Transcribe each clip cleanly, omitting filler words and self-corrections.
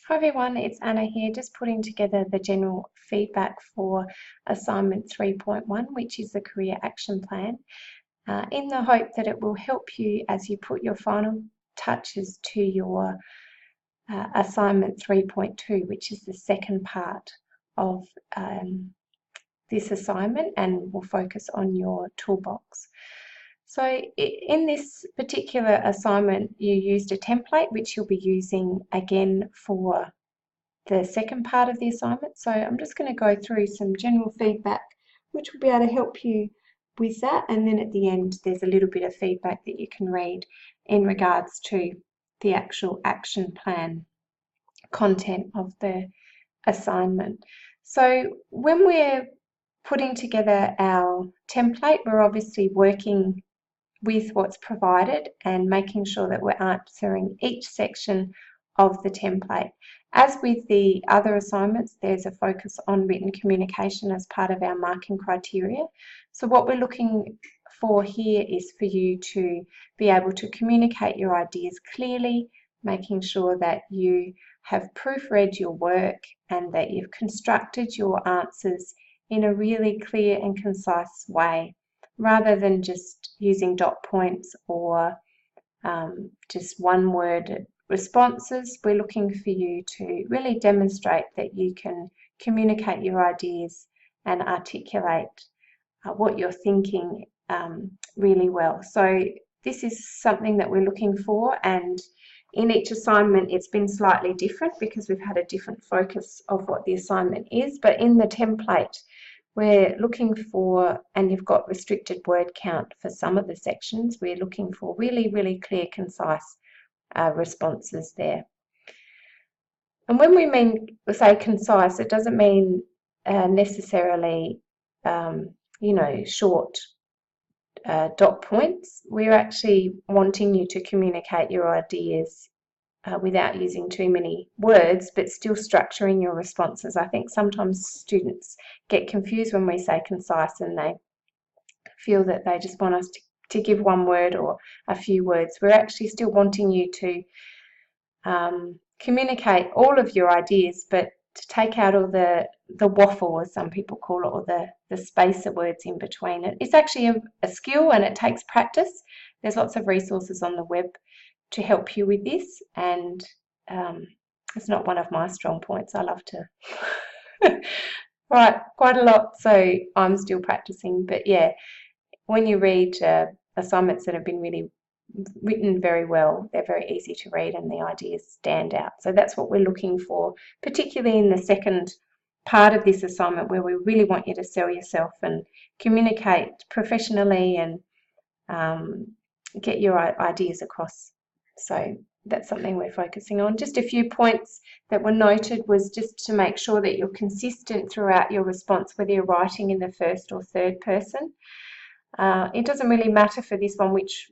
Hi everyone, it's Anna here, just putting together the general feedback for assignment 3.1, which is the career action plan, in the hope that it will help you as you put your final touches to your assignment 3.2, which is the second part of this assignment, and will focus on your toolbox. So in this particular assignment, you used a template which you'll be using again for the second part of the assignment. So I'm just going to go through some general feedback which will be able to help you with that, and then at the end there's a little bit of feedback that you can read in regards to the actual action plan content of the assignment. So when we're putting together our template, we're obviously working with what's provided and making sure that we're answering each section of the template. As with the other assignments, there's a focus on written communication as part of our marking criteria. So what we're looking for here is for you to be able to communicate your ideas clearly, making sure that you have proofread your work and that you've constructed your answers in a really clear and concise way, rather than just using dot points or just one-word responses. We're looking for you to really demonstrate that you can communicate your ideas and articulate what you're thinking really well. So this is something that we're looking for, and in each assignment it's been slightly different because we've had a different focus of what the assignment is, but in the template we're looking for, and you've got restricted word count for some of the sections, we're looking for really clear, concise responses there. And when we say concise, it doesn't mean necessarily short dot points. We're actually wanting you to communicate your ideas without using too many words, but still structuring your responses. I think sometimes students get confused when we say concise and they feel that they just want us to give one word or a few words. We're actually still wanting you to communicate all of your ideas, but to take out all the waffle, as some people call it, or the spacer words in between. It's actually a skill and it takes practice. There's lots of resources on the web to help you with this, and it's not one of my strong points. I love to write quite a lot, so I'm still practicing. But yeah, when you read assignments that have been really written very well, they're very easy to read and the ideas stand out. So that's what we're looking for, particularly in the second part of this assignment, where we really want you to sell yourself and communicate professionally and get your ideas across. So that's something we're focusing on. Just a few points that were noted was just to make sure that you're consistent throughout your response, whether you're writing in the first or third person. It doesn't really matter for this one which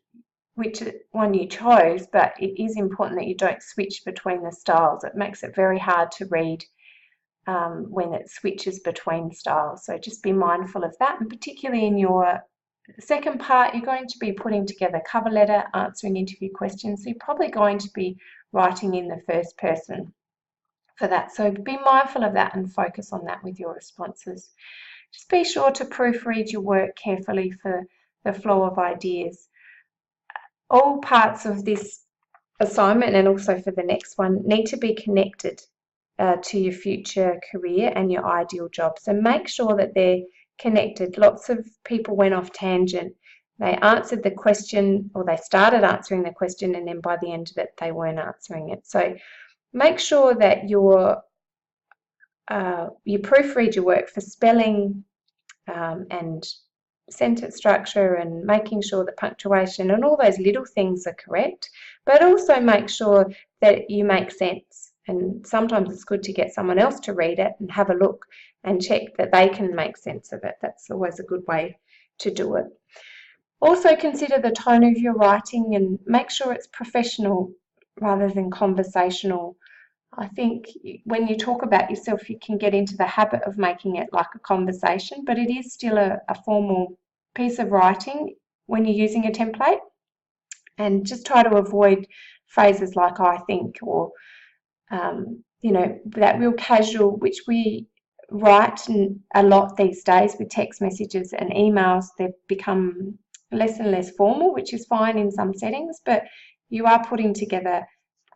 one you chose, but it is important that you don't switch between the styles. It makes it very hard to read when it switches between styles. So just be mindful of that, and particularly in your second part, you're going to be putting together cover letter, answering interview questions. So you're probably going to be writing in the first person for that. So be mindful of that and focus on that with your responses. Just be sure to proofread your work carefully for the flow of ideas. All parts of this assignment, and also for the next one, need to be connected to your future career and your ideal job. So make sure that they're connected. Lots of people went off tangent. They answered the question, or they started answering the question, and then by the end of it they weren't answering it. So make sure that you proofread your work for spelling and sentence structure, and making sure that punctuation and all those little things are correct, but also make sure that you make sense. And sometimes it's good to get someone else to read it and have a look and check that they can make sense of it. That's always a good way to do it. Also consider the tone of your writing and make sure it's professional rather than conversational. I think when you talk about yourself, you can get into the habit of making it like a conversation, but it is still a formal piece of writing when you're using a template. And just try to avoid phrases like "I think" or you know, that real casual, which we write a lot these days with text messages and emails. They've become less and less formal, which is fine in some settings, but you are putting together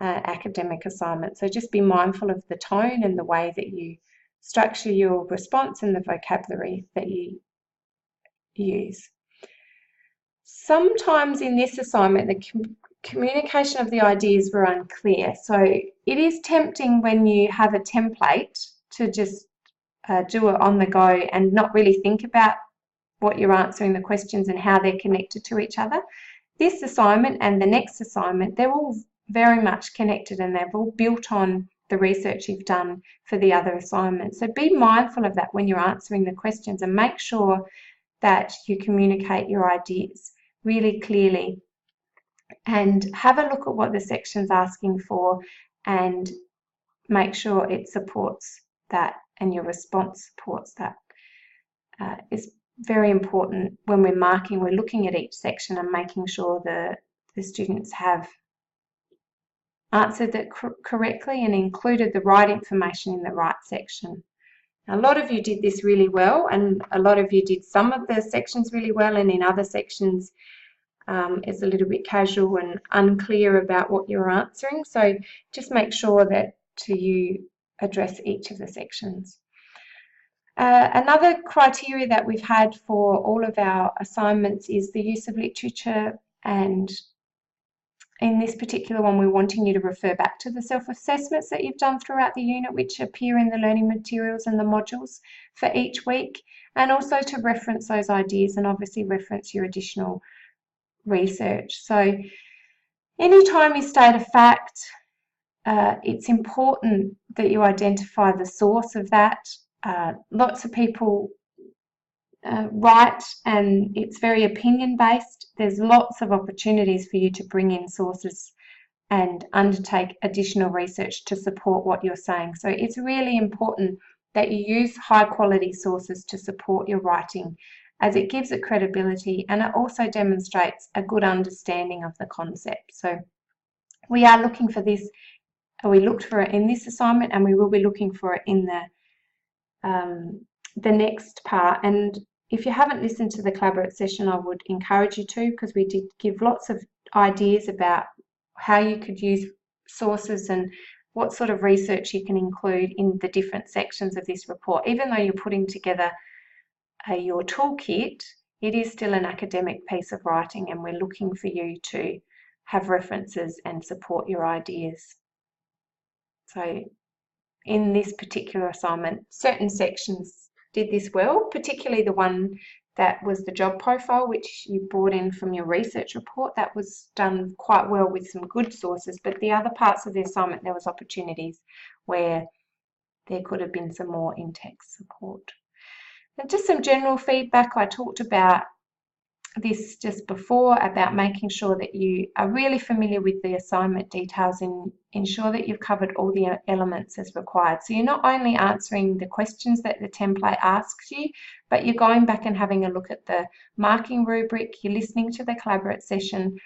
academic assignments. So just be mindful of the tone and the way that you structure your response and the vocabulary that you use. Sometimes in this assignment, the communication of the ideas were unclear. So it is tempting when you have a template to just do it on the go and not really think about what you're answering the questions and how they're connected to each other. This assignment and the next assignment, they're all very much connected and they've all built on the research you've done for the other assignments. So be mindful of that when you're answering the questions and make sure that you communicate your ideas really clearly and have a look at what the section's asking for and make sure it supports that and your response supports that. It's very important when we're marking, we're looking at each section and making sure the students have answered it correctly and included the right information in the right section. Now, a lot of you did this really well, and a lot of you did some of the sections really well, and in other sections it's a little bit casual and unclear about what you're answering. So just make sure that you address each of the sections. Another criteria that we've had for all of our assignments is the use of literature, and in this particular one we're wanting you to refer back to the self-assessments that you've done throughout the unit, which appear in the learning materials and the modules for each week, and also to reference those ideas and obviously reference your additional research. So anytime you state a fact, it's important that you identify the source of that. Lots of people write and it's very opinion based. There's lots of opportunities for you to bring in sources and undertake additional research to support what you're saying. So it's really important that you use high quality sources to support your writing, as it gives it credibility and it also demonstrates a good understanding of the concept. So we are looking for this, we looked for it in this assignment and we will be looking for it in the next part. And if you haven't listened to the collaborate session, I would encourage you to, because we did give lots of ideas about how you could use sources and what sort of research you can include in the different sections of this report. Even though you're putting together your toolkit, it is still an academic piece of writing and we're looking for you to have references and support your ideas. So in this particular assignment, certain sections did this well, particularly the one that was the job profile, which you brought in from your research report. That was done quite well with some good sources, but the other parts of the assignment, there was opportunities where there could have been some more in-text support. And just some general feedback. I talked about this just before, about making sure that you are really familiar with the assignment details and ensure that you've covered all the elements as required. So you're not only answering the questions that the template asks you, but you're going back and having a look at the marking rubric, you're listening to the collaborate session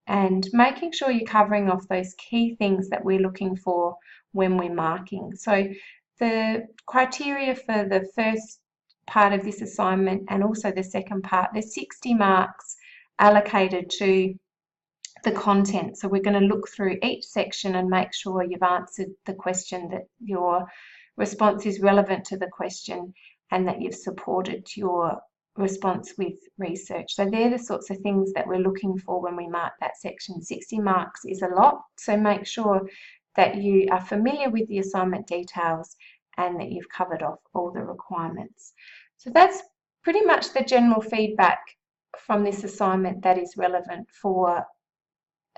and making sure you're covering off those key things that we're looking for when we're marking. So the criteria for the first part of this assignment and also the second part, there's 60 marks allocated to the content. So we're going to look through each section and make sure you've answered the question, that your response is relevant to the question and that you've supported your response with research. So they're the sorts of things that we're looking for when we mark that section. 60 marks is a lot, so make sure that you are familiar with the assignment details and that you've covered off all the requirements. So that's pretty much the general feedback from this assignment that is relevant for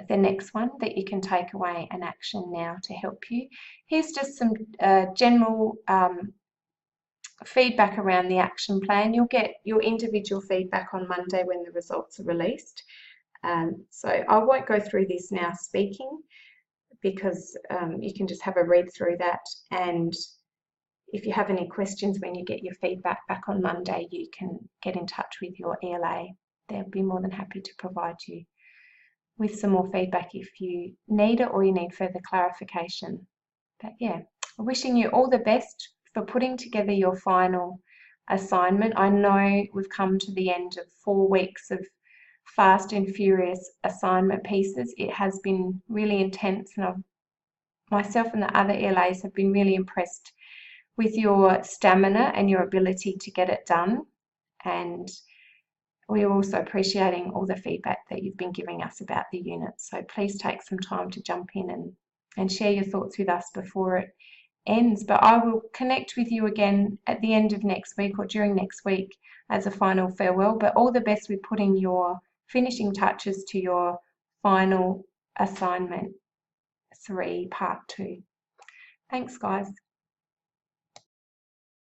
the next one that you can take away and action now to help you. Here's just some general feedback around the action plan. You'll get your individual feedback on Monday when the results are released. So I won't go through this now speaking, because you can just have a read through that, and if you have any questions when you get your feedback back on Monday, you can get in touch with your ELA. They'll be more than happy to provide you with some more feedback if you need it or you need further clarification. But yeah, wishing you all the best for putting together your final assignment. I know we've come to the end of 4 weeks of fast and furious assignment pieces. It has been really intense, and myself and the other ELAs have been really impressed with your stamina and your ability to get it done. And we're also appreciating all the feedback that you've been giving us about the unit. So please take some time to jump in and share your thoughts with us before it ends. But I will connect with you again at the end of next week or during next week as a final farewell. But all the best with putting your finishing touches to your final assignment 3, part 2. Thanks, guys.